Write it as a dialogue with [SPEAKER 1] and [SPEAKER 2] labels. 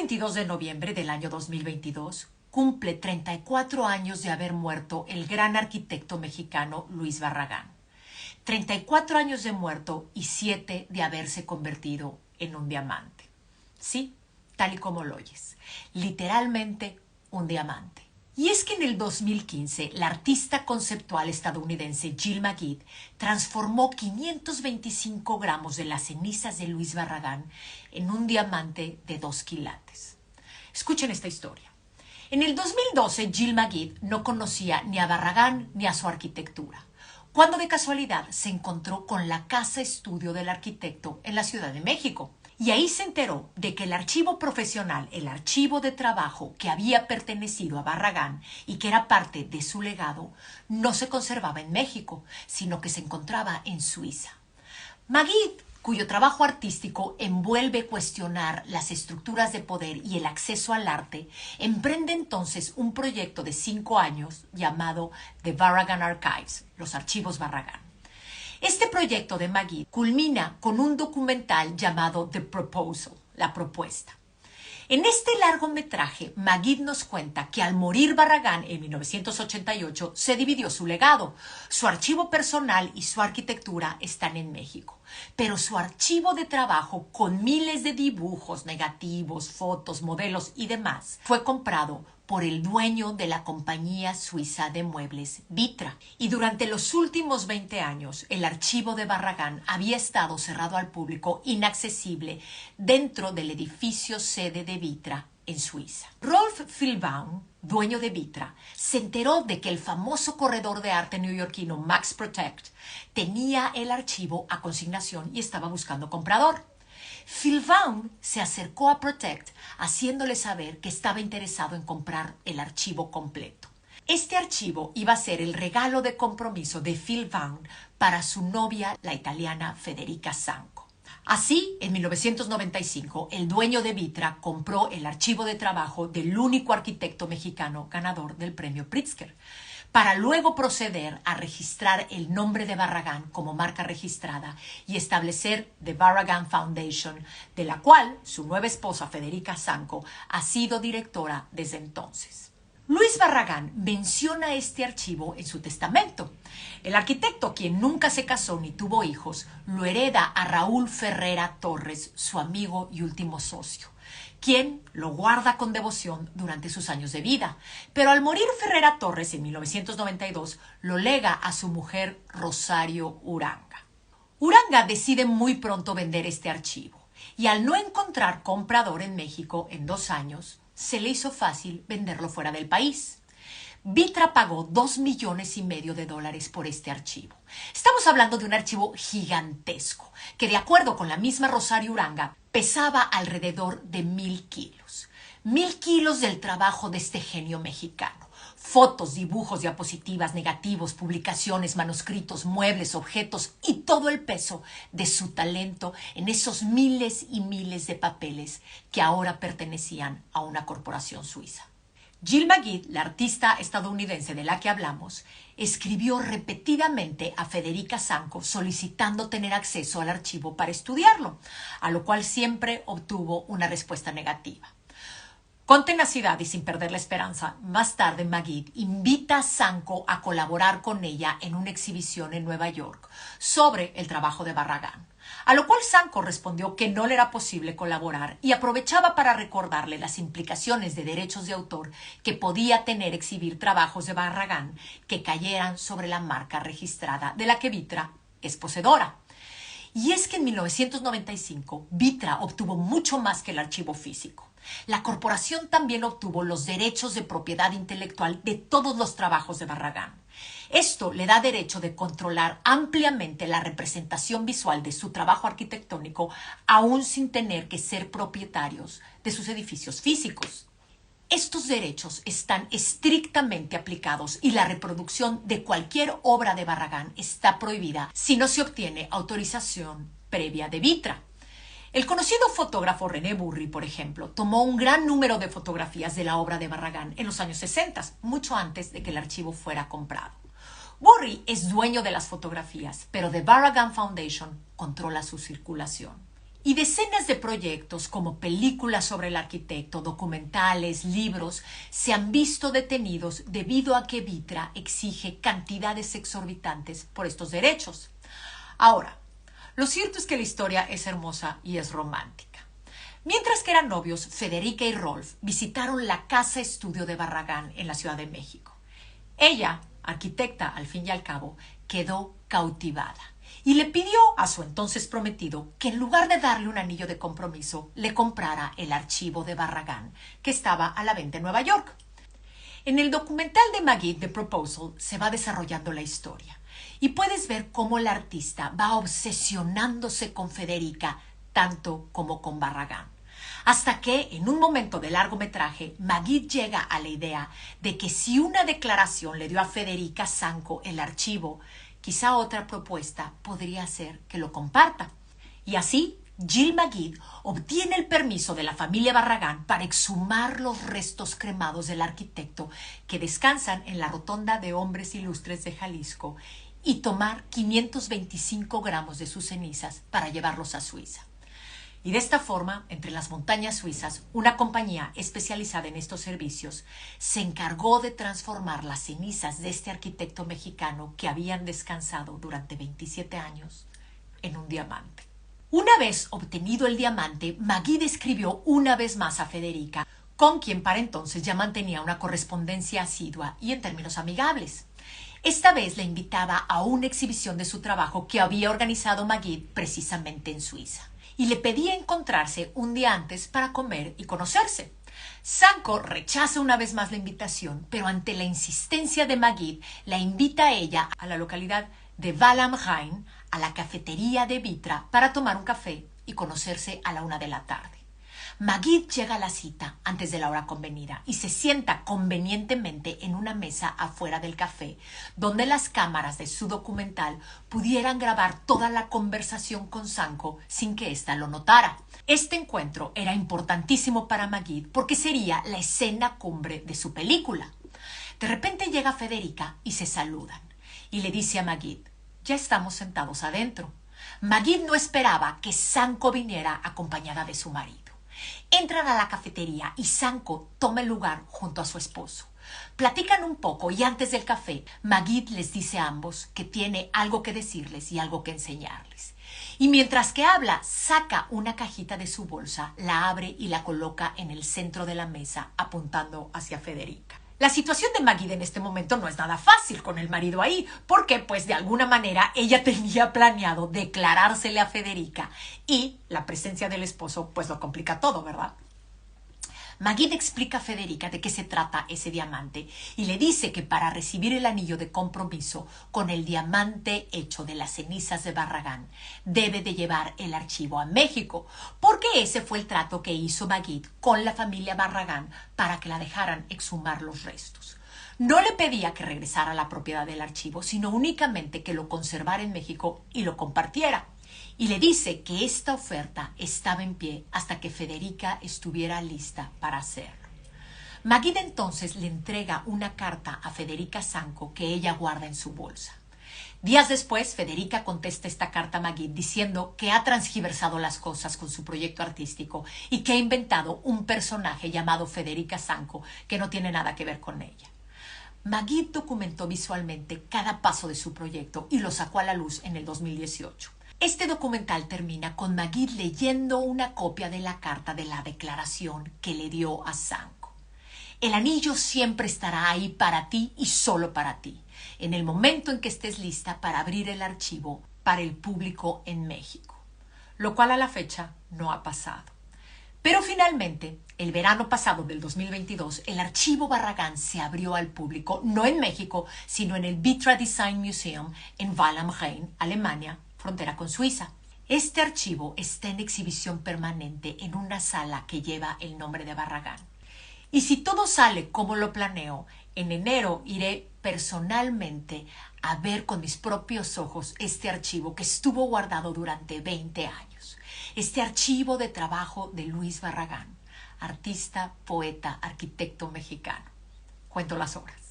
[SPEAKER 1] 22 de noviembre del año 2022 cumple 34 años de haber muerto el gran arquitecto mexicano Luis Barragán. 34 años de muerto y 7 de haberse convertido en un diamante. Sí, tal y como lo oyes, literalmente un diamante. Y es que en el 2015, la artista conceptual estadounidense Jill Magid transformó 525 gramos de las cenizas de Luis Barragán en un diamante de 2 quilates. Escuchen esta historia. En el 2012, Jill Magid no conocía ni a Barragán ni a su arquitectura, cuando de casualidad se encontró con la casa estudio del arquitecto en la Ciudad de México. Y ahí se enteró de que el archivo profesional, el archivo de trabajo que había pertenecido a Barragán y que era parte de su legado, no se conservaba en México, sino que se encontraba en Suiza. Magid, cuyo trabajo artístico envuelve cuestionar las estructuras de poder y el acceso al arte, emprende entonces un proyecto de 5 años llamado The Barragan Archives, los archivos Barragán. Este proyecto de Magid culmina con un documental llamado The Proposal, la propuesta. En este largometraje, Magid nos cuenta que al morir Barragán en 1988 se dividió su legado. Su archivo personal y su arquitectura están en México, pero su archivo de trabajo con miles de dibujos, negativos, fotos, modelos y demás fue comprado por el dueño de la compañía suiza de muebles Vitra. Y durante los últimos 20 años, el archivo de Barragán había estado cerrado al público, inaccesible, dentro del edificio sede de Vitra en Suiza. Rolf Filbaum, dueño de Vitra, se enteró de que el famoso corredor de arte neoyorquino Max Protect tenía el archivo a consignación y estaba buscando comprador. Filbaum se acercó a Protect haciéndole saber que estaba interesado en comprar el archivo completo. Este archivo iba a ser el regalo de compromiso de Filbaum para su novia, la italiana Federica Zanco. Así, en 1995, el dueño de Vitra compró el archivo de trabajo del único arquitecto mexicano ganador del premio Pritzker, para luego proceder a registrar el nombre de Barragán como marca registrada y establecer The Barragán Foundation, de la cual su nueva esposa Federica Zanco ha sido directora desde entonces. Luis Barragán menciona este archivo en su testamento. El arquitecto, quien nunca se casó ni tuvo hijos, lo hereda a Raúl Ferrera Torres, su amigo y último socio, quien lo guarda con devoción durante sus años de vida. Pero al morir Ferrera Torres en 1992, lo lega a su mujer Rosario Uranga. Uranga decide muy pronto vender este archivo, y al no encontrar comprador en México en 2 años, se le hizo fácil venderlo fuera del país. Vitra pagó $2,5 millones por este archivo. Estamos hablando de un archivo gigantesco, que de acuerdo con la misma Rosario Uranga, pesaba alrededor de 1,000 kilos. 1,000 kilos del trabajo de este genio mexicano. Fotos, dibujos, diapositivas, negativos, publicaciones, manuscritos, muebles, objetos y todo el peso de su talento en esos miles y miles de papeles que ahora pertenecían a una corporación suiza. Jill Magid, la artista estadounidense de la que hablamos, escribió repetidamente a Federica Zanco solicitando tener acceso al archivo para estudiarlo, a lo cual siempre obtuvo una respuesta negativa. Con tenacidad y sin perder la esperanza, más tarde Magid invita a Zanco a colaborar con ella en una exhibición en Nueva York sobre el trabajo de Barragán, a lo cual Zanco respondió que no le era posible colaborar y aprovechaba para recordarle las implicaciones de derechos de autor que podía tener exhibir trabajos de Barragán que cayeran sobre la marca registrada de la que Vitra es poseedora. Y es que en 1995 Vitra obtuvo mucho más que el archivo físico. La corporación también obtuvo los derechos de propiedad intelectual de todos los trabajos de Barragán. Esto le da derecho de controlar ampliamente la representación visual de su trabajo arquitectónico, aún sin tener que ser propietarios de sus edificios físicos. Estos derechos están estrictamente aplicados y la reproducción de cualquier obra de Barragán está prohibida si no se obtiene autorización previa de Vitra. El conocido fotógrafo René Burri, por ejemplo, tomó un gran número de fotografías de la obra de Barragán en los años 60, mucho antes de que el archivo fuera comprado. Burri es dueño de las fotografías, pero The Barragán Foundation controla su circulación. Y decenas de proyectos como películas sobre el arquitecto, documentales, libros, se han visto detenidos debido a que Vitra exige cantidades exorbitantes por estos derechos. Ahora, lo cierto es que la historia es hermosa y es romántica. Mientras que eran novios, Federica y Rolf visitaron la casa estudio de Barragán en la Ciudad de México. Ella, arquitecta al fin y al cabo, quedó cautivada y le pidió a su entonces prometido que en lugar de darle un anillo de compromiso, le comprara el archivo de Barragán, que estaba a la venta en Nueva York. En el documental de Magid, The Proposal, se va desarrollando la historia y puedes ver cómo la artista va obsesionándose con Federica tanto como con Barragán. Hasta que, en un momento del largometraje, Magid llega a la idea de que si una declaración le dio a Federica Zanco el archivo, quizá otra propuesta podría ser que lo comparta. Y así, Jill Magid obtiene el permiso de la familia Barragán para exhumar los restos cremados del arquitecto que descansan en la Rotonda de Hombres Ilustres de Jalisco y tomar 525 gramos de sus cenizas para llevarlos a Suiza. Y de esta forma, entre las montañas suizas, una compañía especializada en estos servicios se encargó de transformar las cenizas de este arquitecto mexicano que habían descansado durante 27 años en un diamante. Una vez obtenido el diamante, Magid escribió una vez más a Federica, con quien para entonces ya mantenía una correspondencia asidua y en términos amigables. Esta vez la invitaba a una exhibición de su trabajo que había organizado Magid precisamente en Suiza y le pedía encontrarse un día antes para comer y conocerse. Zanco rechaza una vez más la invitación, pero ante la insistencia de Magid, la invita a ella a la localidad de Val am Rhein, a la cafetería de Vitra, para tomar un café y conocerse a la 1 de la tarde. Magid llega a la cita antes de la hora convenida y se sienta convenientemente en una mesa afuera del café, donde las cámaras de su documental pudieran grabar toda la conversación con Zanco sin que ésta lo notara. Este encuentro era importantísimo para Magid porque sería la escena cumbre de su película. De repente llega Federica y se saludan y le dice a Magid: ya estamos sentados adentro. Magid no esperaba que Zanco viniera acompañada de su marido. Entran a la cafetería y Zanco toma el lugar junto a su esposo. Platican un poco y antes del café, Magid les dice a ambos que tiene algo que decirles y algo que enseñarles. Y mientras que habla, saca una cajita de su bolsa, la abre y la coloca en el centro de la mesa, apuntando hacia Federica. La situación de Magid en este momento no es nada fácil con el marido ahí, porque pues de alguna manera ella tenía planeado declarársele a Federica y la presencia del esposo pues lo complica todo, ¿verdad? Magid explica a Federica de qué se trata ese diamante y le dice que para recibir el anillo de compromiso con el diamante hecho de las cenizas de Barragán debe de llevar el archivo a México, porque ese fue el trato que hizo Magid con la familia Barragán para que la dejaran exhumar los restos. No le pedía que regresara a la propiedad del archivo, sino únicamente que lo conservara en México y lo compartiera. Y le dice que esta oferta estaba en pie hasta que Federica estuviera lista para hacerlo. Magid entonces le entrega una carta a Federica Zanco que ella guarda en su bolsa. Días después, Federica contesta esta carta a Magid diciendo que ha transgiversado las cosas con su proyecto artístico y que ha inventado un personaje llamado Federica Zanco que no tiene nada que ver con ella. Magid documentó visualmente cada paso de su proyecto y lo sacó a la luz en el 2018. Este documental termina con Magid leyendo una copia de la carta de la declaración que le dio a Zanco. El anillo siempre estará ahí para ti y solo para ti, en el momento en que estés lista para abrir el archivo para el público en México, lo cual a la fecha no ha pasado. Pero finalmente, el verano pasado del 2022, el archivo Barragán se abrió al público, no en México, sino en el Vitra Design Museum en Val am Rhein, Alemania, frontera con Suiza. Este archivo está en exhibición permanente en una sala que lleva el nombre de Barragán. Y si todo sale como lo planeo, en enero iré personalmente a ver con mis propios ojos este archivo que estuvo guardado durante 20 años. Este archivo de trabajo de Luis Barragán, artista, poeta, arquitecto mexicano. Cuento las obras.